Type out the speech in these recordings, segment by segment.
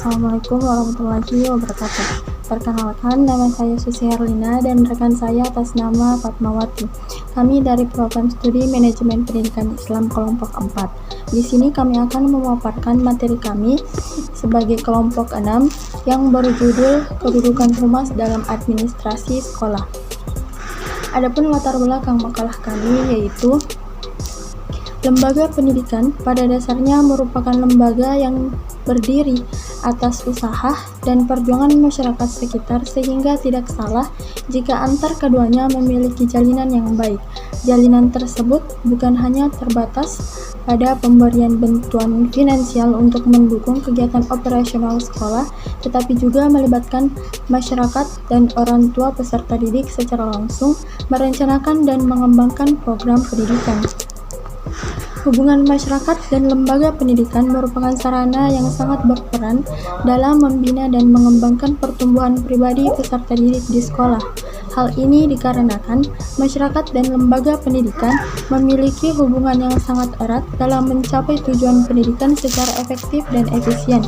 Assalamualaikum warahmatullahi wabarakatuh. Perkenalkan, nama saya Susi Herlina dan rekan saya atas nama Fatmawati. Kami dari program studi Manajemen Pendidikan Islam kelompok 4. Di sini kami akan memaparkan materi kami sebagai kelompok 6 yang berjudul Kedudukan Humas dalam Administrasi Sekolah. Adapun latar belakang makalah kami yaitu lembaga pendidikan pada dasarnya merupakan lembaga yang berdiri atas usaha dan perjuangan masyarakat sekitar sehingga tidak salah jika antar keduanya memiliki jalinan yang baik. Jalinan tersebut bukan hanya terbatas pada pemberian bantuan finansial untuk mendukung kegiatan operasional sekolah, tetapi juga melibatkan masyarakat dan orang tua peserta didik secara langsung merencanakan dan mengembangkan program pendidikan. Hubungan masyarakat dan lembaga pendidikan merupakan sarana yang sangat berperan dalam membina dan mengembangkan pertumbuhan pribadi peserta didik di sekolah. Hal ini dikarenakan masyarakat dan lembaga pendidikan memiliki hubungan yang sangat erat dalam mencapai tujuan pendidikan secara efektif dan efisien.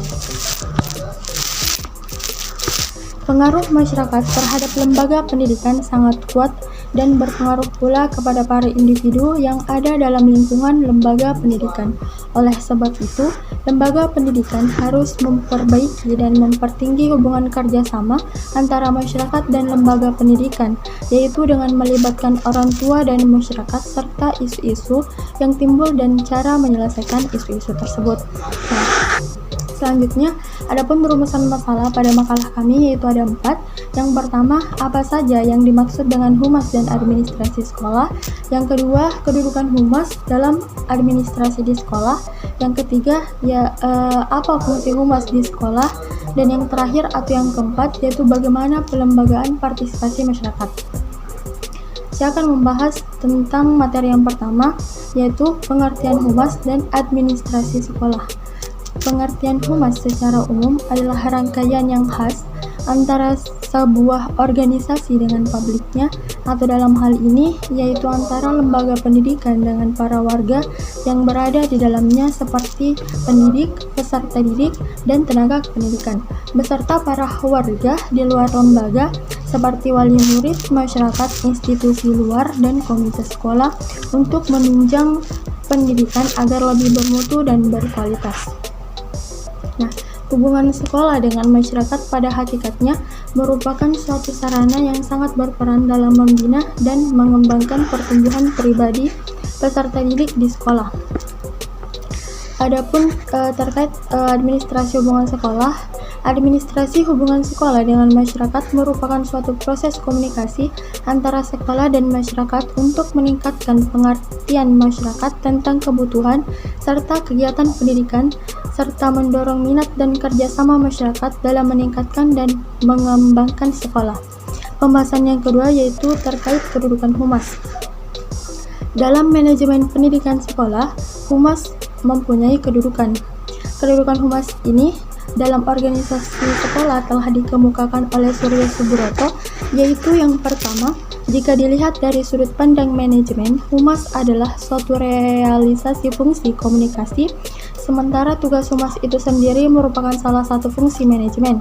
Pengaruh masyarakat terhadap lembaga pendidikan sangat kuat dan berpengaruh pula kepada para individu yang ada dalam lingkungan lembaga pendidikan. Oleh sebab itu, lembaga pendidikan harus memperbaiki dan mempertinggi hubungan kerjasama antara masyarakat dan lembaga pendidikan, yaitu dengan melibatkan orang tua dan masyarakat serta isu-isu yang timbul dan cara menyelesaikan isu-isu tersebut. Selanjutnya, adapun perumusan masalah pada makalah kami yaitu ada 4. Yang pertama, apa saja yang dimaksud dengan humas dan administrasi sekolah. Yang kedua, kedudukan humas dalam administrasi di sekolah. Yang ketiga, apa fungsi humas di sekolah. Dan yang terakhir atau yang keempat, yaitu bagaimana pelembagaan partisipasi masyarakat. Saya akan membahas tentang materi yang pertama, yaitu pengertian humas dan administrasi sekolah. Pengertian humas secara umum adalah rangkaian yang khas antara sebuah organisasi dengan publiknya, atau dalam hal ini yaitu antara lembaga pendidikan dengan para warga yang berada di dalamnya seperti pendidik, peserta didik, dan tenaga pendidikan, beserta para warga di luar lembaga seperti wali murid, masyarakat, institusi luar, dan komite sekolah untuk menunjang pendidikan agar lebih bermutu dan berkualitas. Nah, hubungan sekolah dengan masyarakat pada hakikatnya merupakan suatu sarana yang sangat berperan dalam membina dan mengembangkan pertumbuhan pribadi peserta didik di sekolah. Adapun terkait administrasi hubungan sekolah, administrasi hubungan sekolah dengan masyarakat merupakan suatu proses komunikasi antara sekolah dan masyarakat untuk meningkatkan pengertian masyarakat tentang kebutuhan serta kegiatan pendidikan, serta mendorong minat dan kerjasama masyarakat dalam meningkatkan dan mengembangkan sekolah. Pembahasan yang kedua yaitu terkait kedudukan humas. Dalam manajemen pendidikan sekolah, humas mempunyai kedudukan. Kedudukan humas ini dalam organisasi sekolah telah dikemukakan oleh Suryo Subroto, yaitu yang pertama, jika dilihat dari sudut pandang manajemen, humas adalah suatu realisasi fungsi komunikasi, sementara tugas humas itu sendiri merupakan salah satu fungsi manajemen.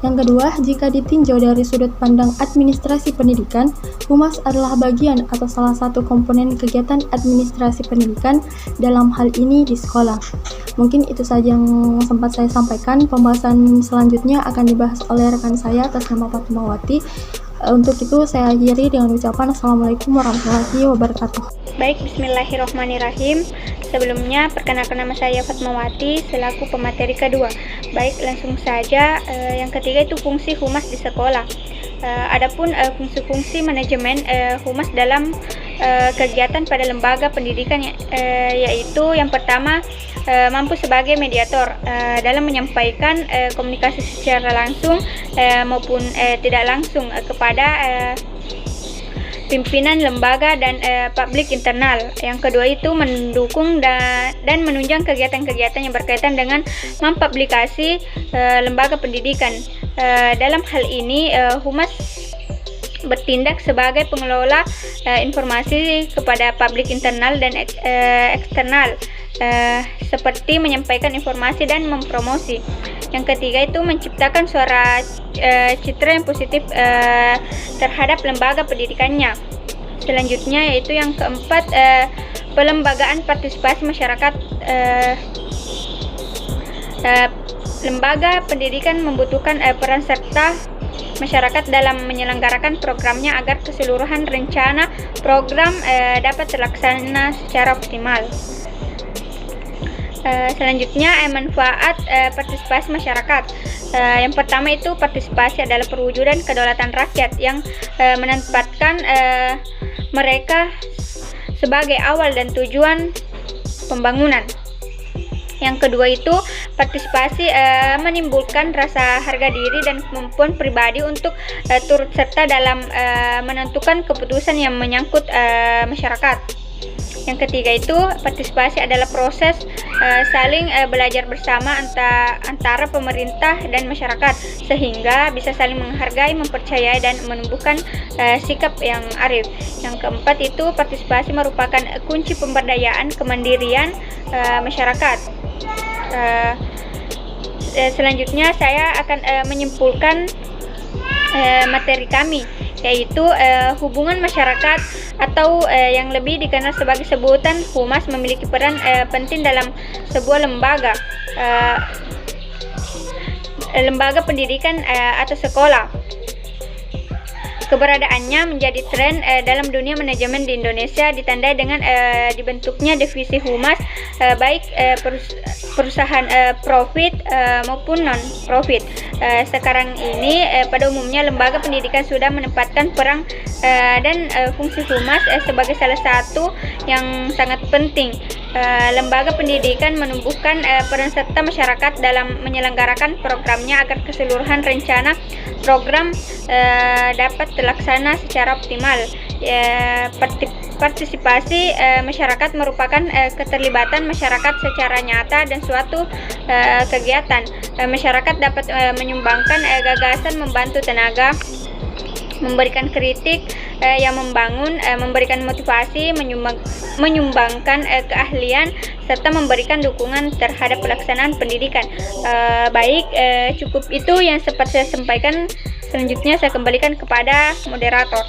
Yang kedua, jika ditinjau dari sudut pandang administrasi pendidikan, humas adalah bagian atau salah satu komponen kegiatan administrasi pendidikan dalam hal ini di sekolah. Mungkin itu saja yang sempat saya sampaikan. Pembahasan selanjutnya akan dibahas oleh rekan saya atas nama Fatmawati. Untuk itu saya akhiri dengan ucapan Assalamualaikum warahmatullahi wabarakatuh. Baik, bismillahirrahmanirrahim. Sebelumnya, perkenalkan nama saya Fatmawati selaku pemateri kedua. Baik, langsung saja. Yang ketiga itu fungsi humas di sekolah. Adapun fungsi-fungsi manajemen humas dalam kegiatan pada lembaga pendidikan yaitu yang pertama, mampu sebagai mediator dalam menyampaikan komunikasi secara langsung maupun tidak langsung kepada pimpinan lembaga dan publik internal. Yang kedua itu mendukung dan menunjang kegiatan-kegiatan yang berkaitan dengan mempublikasi lembaga pendidikan. Dalam hal ini humas bertindak sebagai pengelola informasi kepada publik internal dan eksternal seperti menyampaikan informasi dan mempromosi. Yang ketiga itu menciptakan suara citra yang positif terhadap lembaga pendidikannya. Selanjutnya yaitu yang keempat, pelembagaan partisipasi masyarakat. Lembaga pendidikan membutuhkan peran serta masyarakat dalam menyelenggarakan programnya agar keseluruhan rencana program dapat terlaksana secara optimal. Selanjutnya manfaat partisipasi masyarakat. Yang pertama itu partisipasi adalah perwujudan kedaulatan rakyat yang menempatkan mereka sebagai awal dan tujuan pembangunan. Yang kedua itu partisipasi menimbulkan rasa harga diri dan kemampuan pribadi untuk turut serta dalam menentukan keputusan yang menyangkut masyarakat. Yang ketiga itu partisipasi adalah proses saling belajar bersama antara pemerintah dan masyarakat sehingga bisa saling menghargai, mempercayai dan menumbuhkan sikap yang arif. Yang keempat itu partisipasi merupakan kunci pemberdayaan kemandirian masyarakat. Selanjutnya saya akan menyimpulkan materi kami, yaitu hubungan masyarakat atau yang lebih dikenal sebagai sebutan humas memiliki peran penting dalam sebuah lembaga pendidikan atau sekolah. Keberadaannya menjadi tren dalam dunia manajemen di Indonesia, ditandai dengan dibentuknya divisi humas, baik perusahaan profit maupun non-profit. Sekarang ini pada umumnya lembaga pendidikan sudah menempatkan peran dan fungsi humas sebagai salah satu yang sangat penting. Lembaga pendidikan menumbuhkan peran serta masyarakat dalam menyelenggarakan programnya agar keseluruhan rencana program dapat terlaksana secara optimal. Partisipasi masyarakat merupakan keterlibatan masyarakat secara nyata dan suatu kegiatan. Masyarakat dapat menyumbangkan gagasan, membantu tenaga, memberikan kritik yang membangun, memberikan motivasi, menyumbangkan keahlian, serta memberikan dukungan terhadap pelaksanaan pendidikan. Cukup itu yang sempat saya sampaikan. Selanjutnya saya kembalikan kepada moderator.